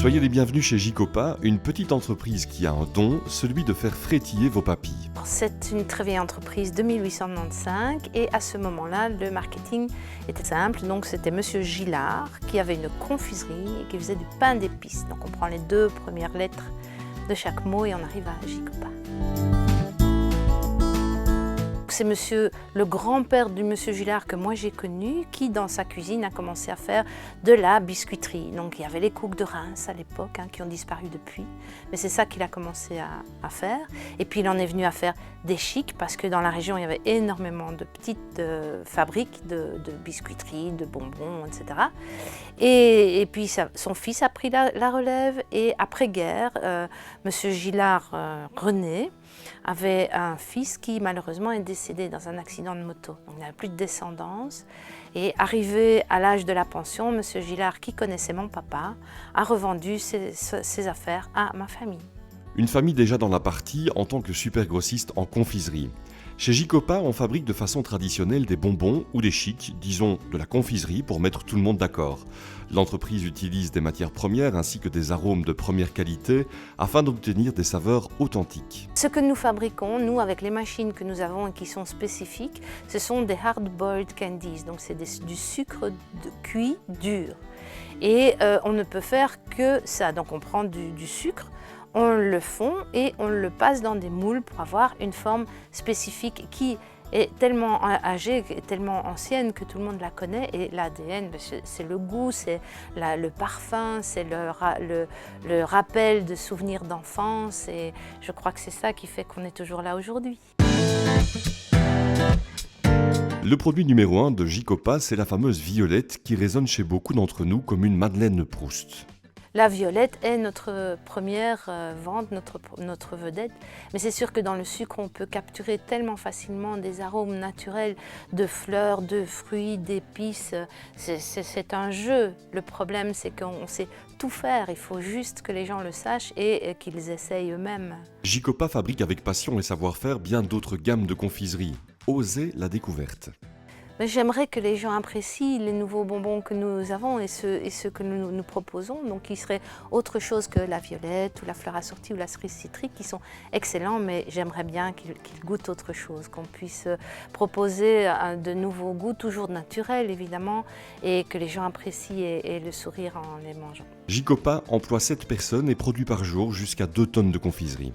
Soyez les bienvenus chez Jicopa, une petite entreprise qui a un don, celui de faire frétiller vos papilles. C'est une très vieille entreprise de 1895 et à ce moment-là, le marketing était simple. Donc c'était Monsieur Gillard qui avait une confiserie et qui faisait du pain d'épices. Donc on prend les deux premières lettres de chaque mot et on arrive à Jicopa. C'est le grand-père du Monsieur Gillard que moi j'ai connu qui, dans sa cuisine, a commencé à faire de la biscuiterie. Donc il y avait les Couques de Reims à l'époque, qui ont disparu depuis. Mais c'est ça qu'il a commencé à faire. Et puis il en est venu à faire des chics parce que dans la région, il y avait énormément de petites fabriques de biscuiterie, de bonbons, etc. Et puis son fils a pris la relève. Et après-guerre, Monsieur Gillard René avait un fils qui malheureusement est décédé dans un accident de moto. Donc, il n'avait plus de descendance. Et arrivé à l'âge de la pension, M. Gillard, qui connaissait mon papa, a revendu ses affaires à ma famille. Une famille déjà dans la partie en tant que super grossiste en confiserie. Chez Jicopa, on fabrique de façon traditionnelle des bonbons ou des chics, disons de la confiserie pour mettre tout le monde d'accord. L'entreprise utilise des matières premières ainsi que des arômes de première qualité afin d'obtenir des saveurs authentiques. Ce que nous fabriquons, nous, avec les machines que nous avons et qui sont spécifiques, ce sont des hard-boiled candies, donc c'est du sucre cuit dur. Et on ne peut faire que ça, donc on prend du sucre, on le fond et on le passe dans des moules pour avoir une forme spécifique qui est tellement âgée, tellement ancienne que tout le monde la connaît. Et l'ADN, c'est le goût, c'est le parfum, c'est le rappel de souvenirs d'enfance. Et je crois que c'est ça qui fait qu'on est toujours là aujourd'hui. Le produit numéro 1 de Jicopa, c'est la fameuse violette qui résonne chez beaucoup d'entre nous comme une Madeleine de Proust. La violette est notre première vente, notre vedette. Mais c'est sûr que dans le sucre, on peut capturer tellement facilement des arômes naturels de fleurs, de fruits, d'épices. C'est un jeu. Le problème, c'est qu'on sait tout faire. Il faut juste que les gens le sachent et qu'ils essayent eux-mêmes. Jicopa fabrique avec passion et savoir-faire bien d'autres gammes de confiserie. Osez la découverte. J'aimerais que les gens apprécient les nouveaux bonbons que nous avons et ceux que nous proposons, donc qui seraient autre chose que la violette ou la fleur assortie ou la cerise citrique, qui sont excellents, mais j'aimerais bien qu'ils goûtent autre chose, qu'on puisse proposer de nouveaux goûts, toujours naturels évidemment, et que les gens apprécient et le sourire en les mangeant. Jicopa emploie 7 personnes et produit par jour jusqu'à 2 tonnes de confiserie.